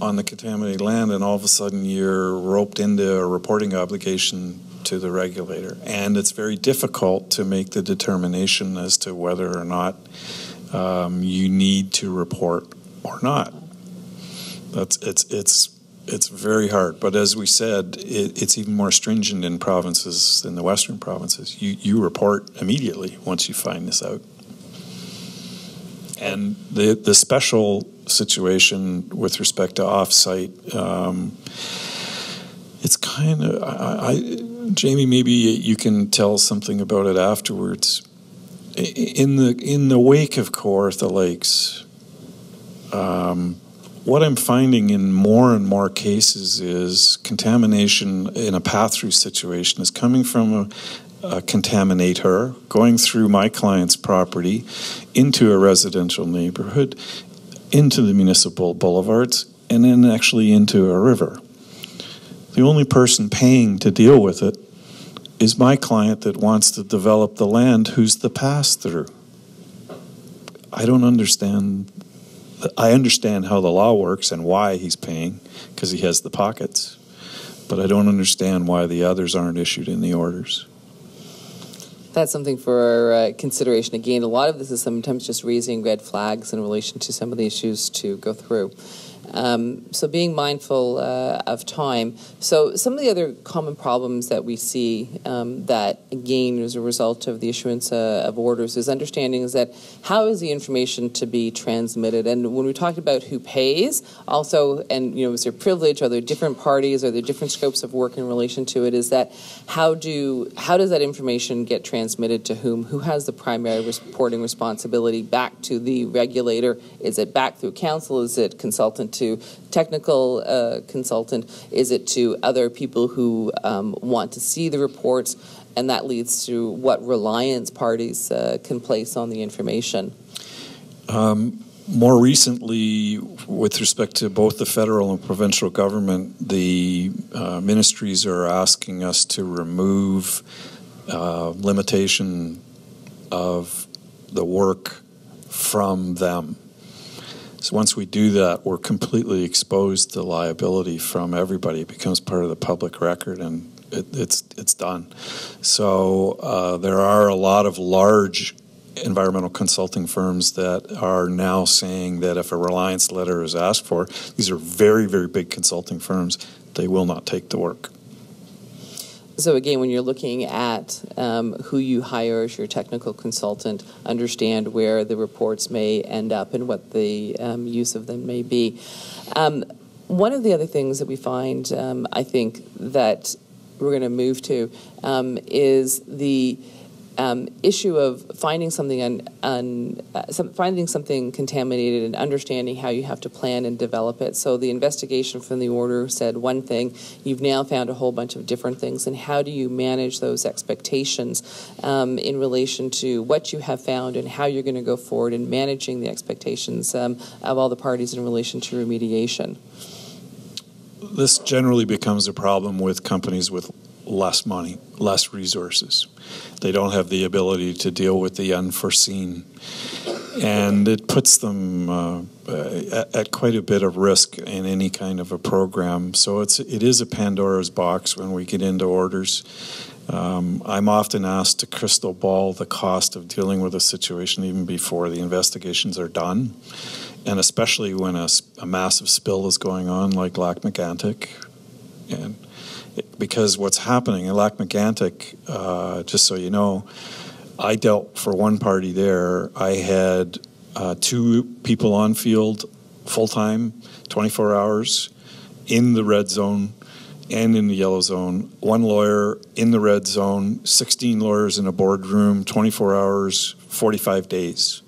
on the contaminated land, and all of a sudden you're roped into a reporting obligation to the regulator. And it's very difficult to make the determination as to whether or not you need to report or not. It's very hard. But as we said, it's even more stringent in provinces than the Western provinces. You report immediately once you find this out. And the special situation with respect to off-site, it's kind of, Jamie, maybe you can tell something about it afterwards. In the wake of Kawartha Lakes, what I'm finding in more and more cases is contamination in a pass-through situation is coming from a contaminator going through my client's property into a residential neighborhood, into the municipal boulevards, and then actually into a river. The only person paying to deal with it is my client that wants to develop the land, who's the pass-through. I don't understand. I understand how the law works and why he's paying, because he has the pockets, but I don't understand why the others aren't issued in the orders. That's something for consideration. Again, a lot of this is sometimes just raising red flags in relation to some of the issues to go through. So being mindful of time. So some of the other common problems that we see that, again, as a result of the issuance of orders is understanding is that how is the information to be transmitted? And when we talked about who pays, also, and is there privilege? Are there different parties? Are there different scopes of work in relation to it? Is that how does that information get transmitted to whom? Who has the primary reporting responsibility back to the regulator? Is it back through council? Is it consultant to technical consultant? Is it to other people who want to see the reports? And that leads to what reliance parties can place on the information. More recently, with respect to both the federal and provincial government, the ministries are asking us to remove limitation of the work from them. So once we do that, we're completely exposed to liability from everybody. It becomes part of the public record, and it's done. So there are a lot of large environmental consulting firms that are now saying that if a reliance letter is asked for, these are very, very big consulting firms, they will not take the work. So again, when you're looking at who you hire as your technical consultant, understand where the reports may end up and what the use of them may be. One of the other things that we find, I think, that we're going to move to is the issue of finding something finding something contaminated and understanding how you have to plan and develop it. So the investigation from the order said one thing. You've now found a whole bunch of different things, and how do you manage those expectations in relation to what you have found and how you're going to go forward in managing the expectations of all the parties in relation to remediation? This generally becomes a problem with companies with less money, less resources. They don't have the ability to deal with the unforeseen, and it puts them at quite a bit of risk in any kind of a program. So it is a Pandora's box when we get into orders. I'm often asked to crystal ball the cost of dealing with a situation even before the investigations are done, and especially when a massive spill is going on like Lac-Mégantic. And because what's happening in Lac-Mégantic, just so you know, I dealt for one party there. I had 2 people on field full-time, 24 hours, in the red zone and in the yellow zone. 1 lawyer in the red zone, 16 lawyers in a boardroom, 24 hours, 45 days.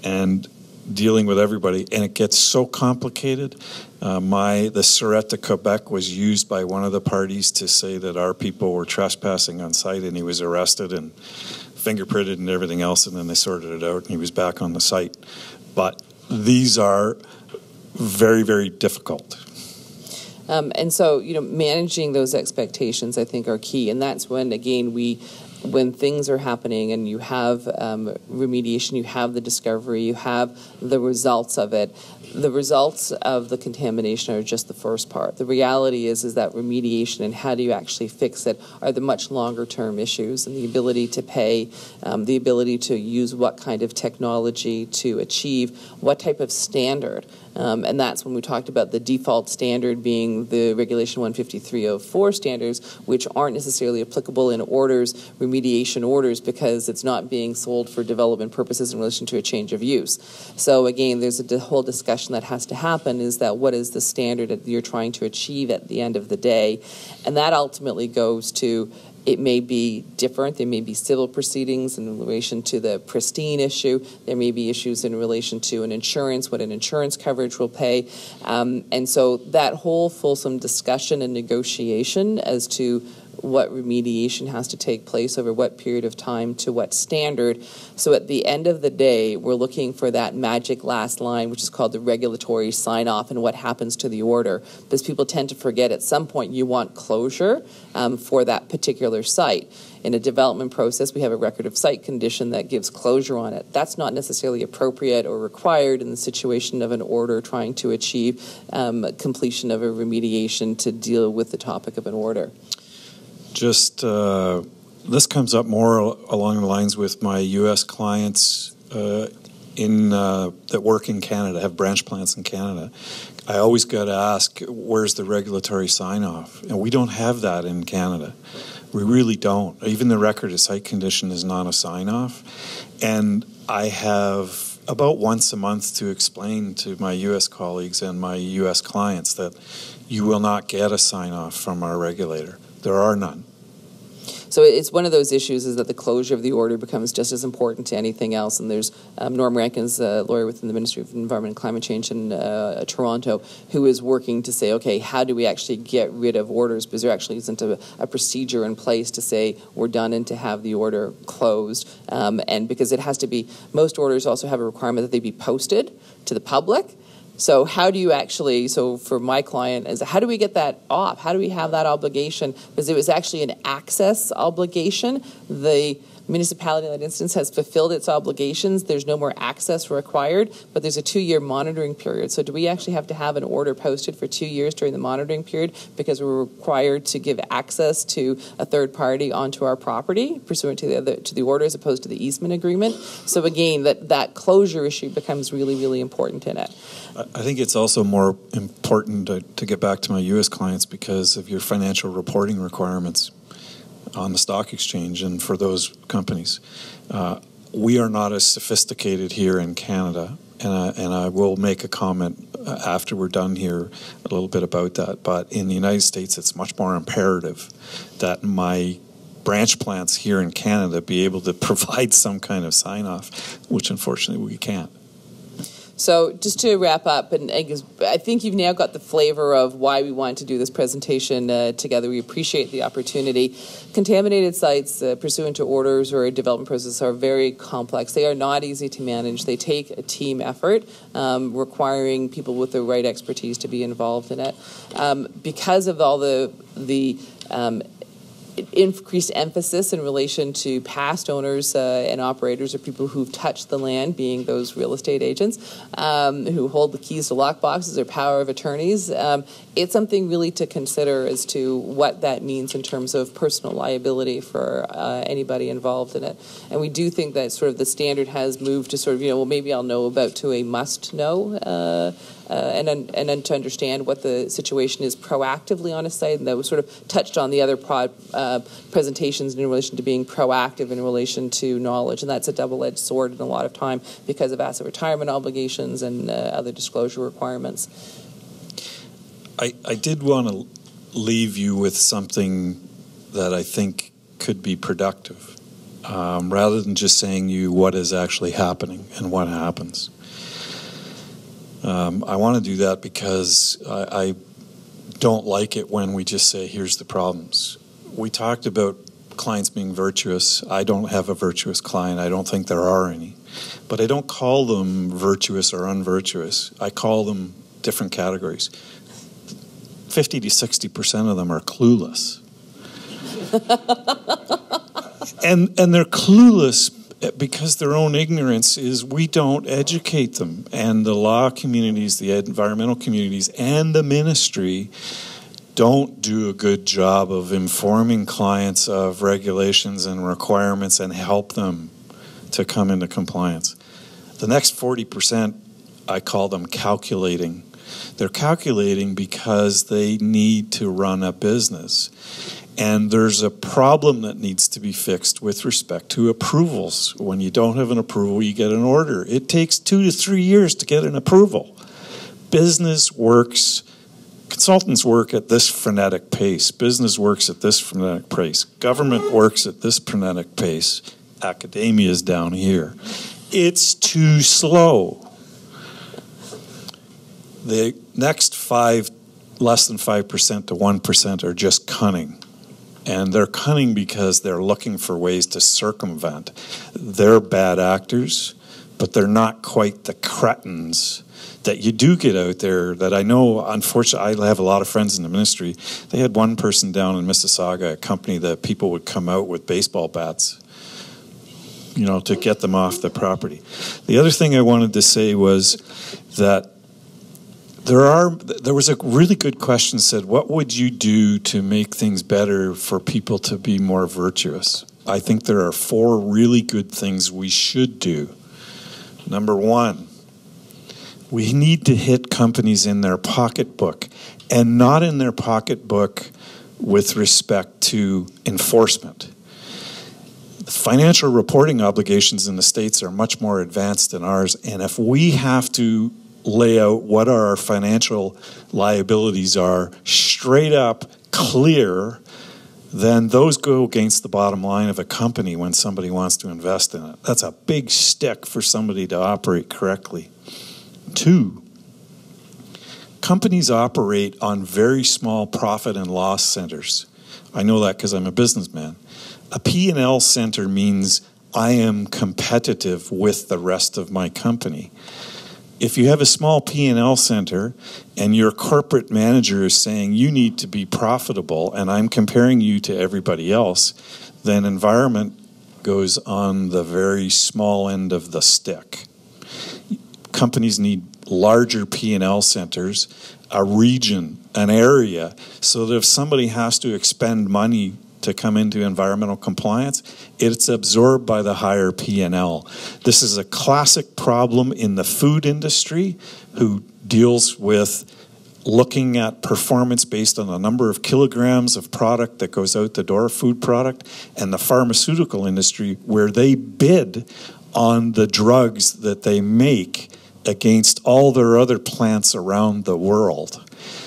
And dealing with everybody, and it gets so complicated. The Surette de Quebec was used by one of the parties to say that our people were trespassing on site, and he was arrested and fingerprinted and everything else, and then they sorted it out, and he was back on the site. But these are very, very difficult. And so, managing those expectations, I think, are key, and that's when, again, when things are happening and you have remediation, you have the discovery, you have the results of it. The results of the contamination are just the first part. The reality is that remediation and how do you actually fix it are the much longer term issues, and the ability to pay, the ability to use what kind of technology to achieve what type of standard. And that's when we talked about the default standard being the Regulation 15304 standards, which aren't necessarily applicable in orders, remediation orders, because it's not being sold for development purposes in relation to a change of use. So again, there's a whole discussion that has to happen, is that what is the standard that you're trying to achieve at the end of the day? And that ultimately goes to, it may be different. There may be civil proceedings in relation to the pristine issue. There may be issues in relation to an insurance, what an insurance coverage will pay. And so that whole fulsome discussion and negotiation as to what remediation has to take place over what period of time to what standard. So at the end of the day, we're looking for that magic last line, which is called the regulatory sign-off, and what happens to the order. Because people tend to forget at some point you want closure for that particular site. In a development process, we have a record of site condition that gives closure on it. That's not necessarily appropriate or required in the situation of an order trying to achieve completion of a remediation to deal with the topic of an order. Just this comes up more along the lines with my U.S. clients that work in Canada, have branch plants in Canada. I always got to ask, where's the regulatory sign-off? And we don't have that in Canada. We really don't. Even the record of site condition is not a sign-off. And I have about once a month to explain to my U.S. colleagues and my U.S. clients that you will not get a sign-off from our regulator. There are none. So it's one of those issues is that the closure of the order becomes just as important to anything else. And there's Norm Rankin's a lawyer within the Ministry of Environment and Climate Change in Toronto, who is working to say, okay, how do we actually get rid of orders? Because there actually isn't a procedure in place to say we're done and to have the order closed. And because it has to be, most orders also have a requirement that they be posted to the public. So how do you actually, so for my client, is how do we get that off? How do we have that obligation? Because it was actually an access obligation. The municipality in that instance has fulfilled its obligations. There's no more access required, but there's a 2-year monitoring period. So do we actually have to have an order posted for 2 years during the monitoring period because we're required to give access to a third party onto our property pursuant to the order as opposed to the easement agreement? So again, that closure issue becomes really, really important in it. I think it's also more important to get back to my U.S. clients because of your financial reporting requirements on the stock exchange and for those companies. We are not as sophisticated here in Canada, and I will make a comment after we're done here a little bit about that. But in the United States, it's much more imperative that my branch plants here in Canada be able to provide some kind of sign-off, which unfortunately we can't. So just to wrap up, and I think you've now got the flavor of why we wanted to do this presentation together. We appreciate the opportunity. Contaminated sites pursuant to orders or a development process are very complex. They are not easy to manage. They take a team effort, requiring people with the right expertise to be involved in it. Because of all the increased emphasis in relation to past owners and operators or people who've touched the land, being those real estate agents who hold the keys to lock boxes or power of attorneys. It's something really to consider as to what that means in terms of personal liability for anybody involved in it. And we do think that sort of the standard has moved to sort of, well, maybe I'll know about to a must know. And then to understand what the situation is proactively on a site, and that was sort of touched on the other presentations in relation to being proactive in relation to knowledge, and that's a double-edged sword in a lot of time because of asset retirement obligations and other disclosure requirements. I did want to leave you with something that I think could be productive, rather than just saying you what is actually happening and what happens. I want to do that because I don't like it when we just say, here's the problems. We talked about clients being virtuous. I don't have a virtuous client. I don't think there are any. But I don't call them virtuous or unvirtuous. I call them different categories. 50 to 60% of them are clueless. and they're clueless because their own ignorance is we don't educate them. And the law communities, the environmental communities, and the ministry don't do a good job of informing clients of regulations and requirements and help them to come into compliance. The next 40%, I call them calculating. They're calculating because they need to run a business. And there's a problem that needs to be fixed with respect to approvals. When you don't have an approval, you get an order. It takes 2 to 3 years to get an approval. Business works, consultants work at this frenetic pace. Business works at this frenetic pace. Government works at this frenetic pace. Academia is down here. It's too slow. The next less than 5% to 1% are just cunning. And they're cunning because they're looking for ways to circumvent. They're bad actors, but they're not quite the cretins that you do get out there that I know. Unfortunately, I have a lot of friends in the ministry. They had one person down in Mississauga, a company that people would come out with baseball bats, to get them off the property. The other thing I wanted to say was that there was a really good question said, what would you do to make things better for people to be more virtuous? I think there are 4 really good things we should do. Number 1, we need to hit companies in their pocketbook, and not in their pocketbook with respect to enforcement. Financial reporting obligations in the States are much more advanced than ours, and if we have to lay out what our financial liabilities are straight up, clear, then those go against the bottom line of a company when somebody wants to invest in it. That's a big stick for somebody to operate correctly. 2, companies operate on very small profit and loss centers. I know that because I'm a businessman. A P&L center means I am competitive with the rest of my company. If you have a small P&L center and your corporate manager is saying you need to be profitable and I'm comparing you to everybody else, then environment goes on the very small end of the stick. Companies need larger P&L centers, a region, an area, so that if somebody has to expend money to come into environmental compliance, it's absorbed by the higher P&L. This is a classic problem in the food industry, who deals with looking at performance based on the number of kilograms of product that goes out the door, food product, and the pharmaceutical industry, where they bid on the drugs that they make against all their other plants around the world.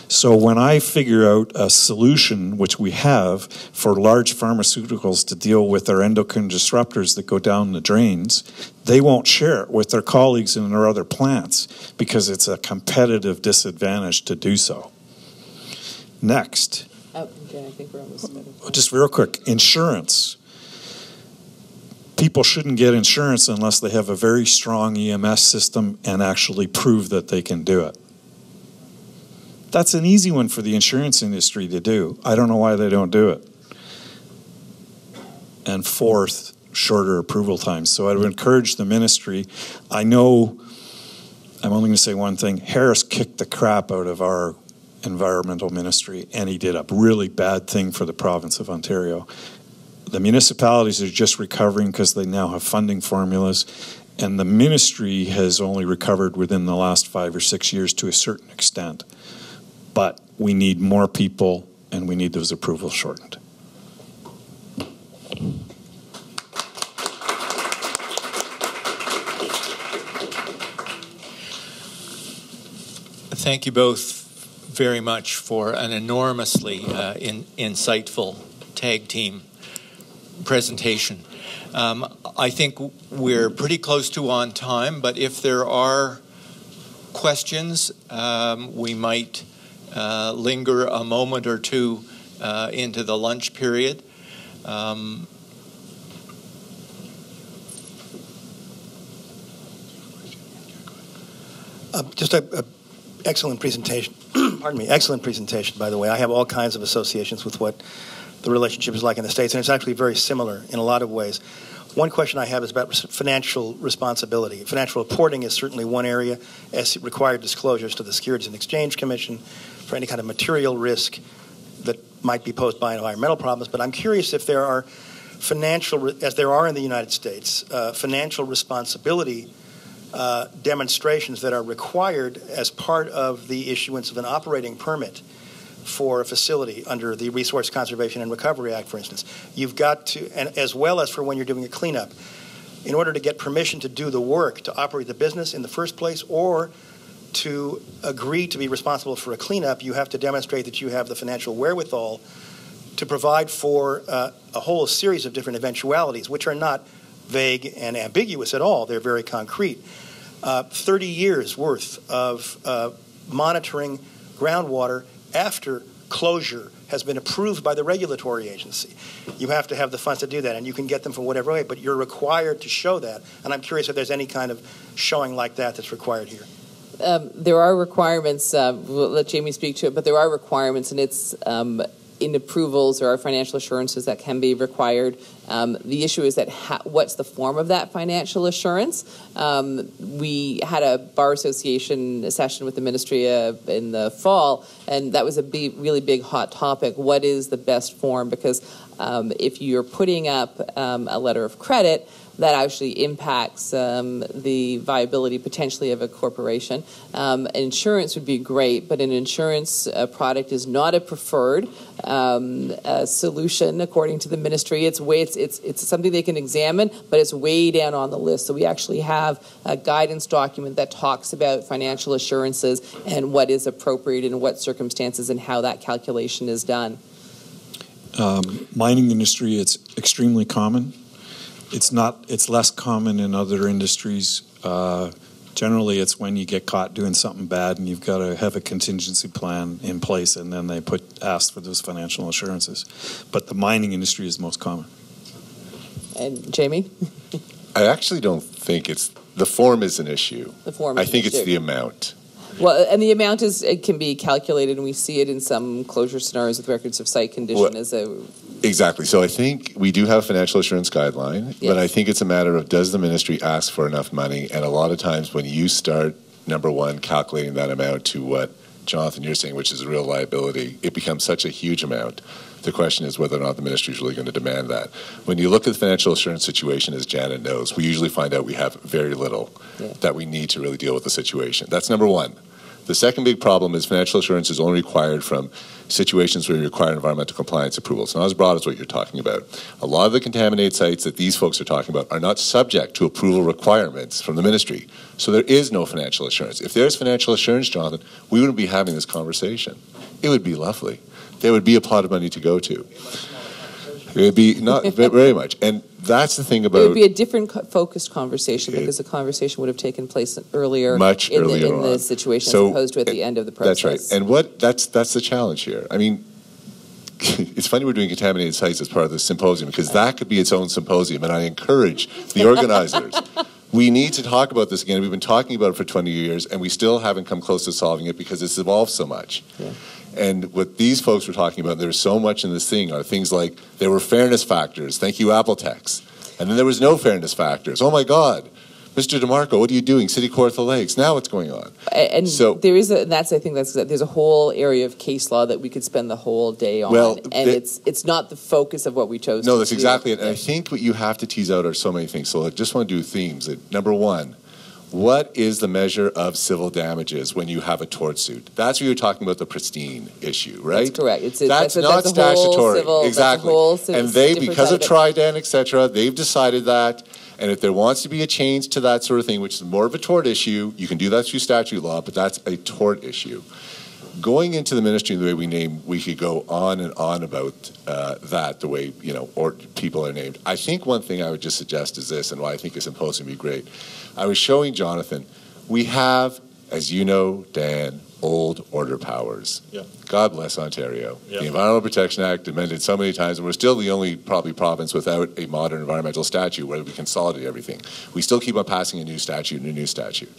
So when I figure out a solution, which we have, for large pharmaceuticals to deal with their endocrine disruptors that go down the drains, they won't share it with their colleagues in their other plants because it's a competitive disadvantage to do so. Next. Oh, okay, I think we're almost done. Just real quick, insurance. People shouldn't get insurance unless they have a very strong EMS system and actually prove that they can do it. That's an easy one for the insurance industry to do. I don't know why they don't do it. And fourth, shorter approval times. So I would encourage the ministry. I know, I'm only going to say one thing. Harris kicked the crap out of our environmental ministry, and he did a really bad thing for the province of Ontario. The municipalities are just recovering because they now have funding formulas, and the ministry has only recovered within the last 5 or 6 years to a certain extent. But we need more people, and we need those approvals shortened. Thank you both very much for an enormously insightful tag team presentation. I think we're pretty close to on time, but if there are questions, we might linger a moment or two into the lunch period. Just a excellent presentation. Pardon me, excellent presentation, by the way. I have all kinds of associations with what the relationship is like in the States, and it's actually very similar in a lot of ways. One question I have is about financial responsibility. Financial reporting is certainly one area, as required disclosures to the Securities and Exchange Commission for any kind of material risk that might be posed by environmental problems. But I'm curious if there are financial, as there are in the United States, financial responsibility demonstrations that are required as part of the issuance of an operating permit for a facility under the Resource Conservation and Recovery Act, for instance. You've got to, and as well as for when you're doing a cleanup, in order to get permission to do the work, to operate the business in the first place, or to agree to be responsible for a cleanup, you have to demonstrate that you have the financial wherewithal to provide for a whole series of different eventualities, which are not vague and ambiguous at all. They're very concrete. 30 years worth of monitoring groundwater after closure has been approved by the regulatory agency. You have to have the funds to do that, and you can get them from whatever way, but you're required to show that. And I'm curious if there's any kind of showing like that that's required here. There are requirements. We'll let Jamie speak to it, but there are requirements, and it's in approvals or financial assurances that can be required. The issue is that what's the form of that financial assurance? We had a Bar Association session with the ministry in the fall, and that was a really big hot topic. What is the best form? Because if you're putting up a letter of credit, that actually impacts the viability potentially of a corporation. Insurance would be great, but an insurance product is not a preferred solution according to the ministry. It's something they can examine, but it's way down on the list. So we actually have a guidance document that talks about financial assurances and what is appropriate in what circumstances and how that calculation is done. Mining industry, it's extremely common. It's less common in other industries. Generally, it's when you get caught doing something bad and you've got to have a contingency plan in place, and then they ask for those financial assurances. But the mining industry is most common. And Jamie? I actually don't think the form is an issue. The form is I think an issue. it's the amount. Well, and the amount it can be calculated, and we see it in some closure scenarios with records of site condition as a Exactly. So I think we do have a financial assurance guideline, but I think it's a matter of, does the ministry ask for enough money? And a lot of times when you start, number one, calculating that amount to what, Jonathan, you're saying, which is a real liability, it becomes such a huge amount. The question is whether or not the ministry is really going to demand that. When you look at the financial assurance situation, as Janet knows, we usually find out we have very little that we need to really deal with the situation. That's number one. The second big problem is financial assurance is only required from situations where you require environmental compliance approvals. Not as broad as what you're talking about. A lot of the contaminated sites that these folks are talking about are not subject to approval requirements from the ministry. So there is no financial assurance. If there's financial assurance, Jonathan, we wouldn't be having this conversation. It would be lovely. There would be a pot of money to go to. It would be not very much. And that's the thing about... It would be a different focused conversation because the conversation would have taken place earlier much in earlier the situation as opposed to at the end of the process. That's right. And that's the challenge here. I mean, it's funny we're doing contaminated sites as part of this symposium because that could be its own symposium, and I encourage the organizers. We need to talk about this again. We've been talking about it for 20 years, and we still haven't come close to solving it because it's evolved so much. Yeah. And what these folks were talking about, there's so much in this thing, are things like there were fairness factors. Thank you, Appletex. And then there was no fairness factors. Oh, my God. Mr. DeMarco, what are you doing? City Kawartha Lakes. Now what's going on? And so there is there's a whole area of case law that we could spend the whole day on. Well, and it's not the focus of what we chose. No, that's exactly it. And I think what you have to tease out are so many things. So I just want to do themes. Number one, what is the measure of civil damages when you have a tort suit? That's where you're talking about the pristine issue, right? That's correct. That's not statutory. Exactly. And they, because of Trident, etc., they've decided that. And if there wants to be a change to that sort of thing, which is more of a tort issue, you can do that through statute law, but that's a tort issue. Going into the ministry the way we name, we could go on and on about that, the way, or people are named. I think one thing I would just suggest is this, and why I think a symposium would be great. I was showing Jonathan, we have, as you know, Dan, old order powers. Yeah. God bless Ontario. Yeah. The Environmental Protection Act amended so many times, and we're still the only probably province without a modern environmental statute where we consolidate everything. We still keep on passing a new statute and a new statute.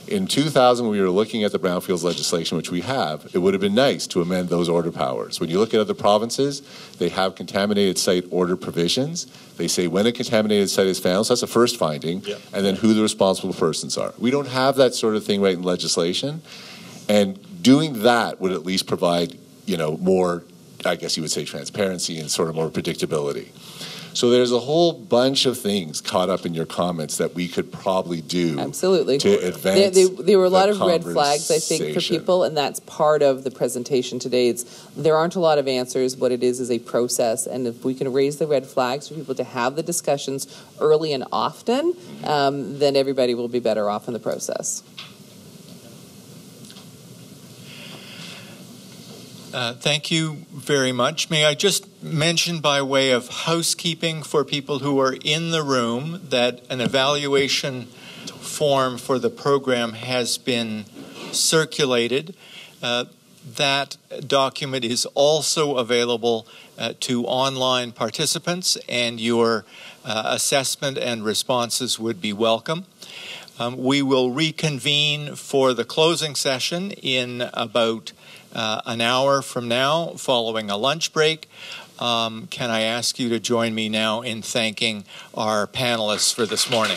In 2000, when we were looking at the brownfields legislation, which we have, it would have been nice to amend those order powers. When you look at other provinces, they have contaminated site order provisions. They say when a contaminated site is found, so that's the first finding, and then who the responsible persons are. We don't have that sort of thing right in legislation. And doing that would at least provide, more, I guess you would say, transparency and sort of more predictability. So there's a whole bunch of things caught up in your comments that we could probably do. Absolutely. To advance there were a lot of red flags, I think, for people, and that's part of the presentation today. There aren't a lot of answers. What it is a process, and if we can raise the red flags for people to have the discussions early and often, then everybody will be better off in the process. Thank you very much. May I just mention by way of housekeeping for people who are in the room that an evaluation form for the program has been circulated. That document is also available to online participants, and your assessment and responses would be welcome. We will reconvene for the closing session in about an hour from now, following a lunch break. Can I ask you to join me now in thanking our panelists for this morning?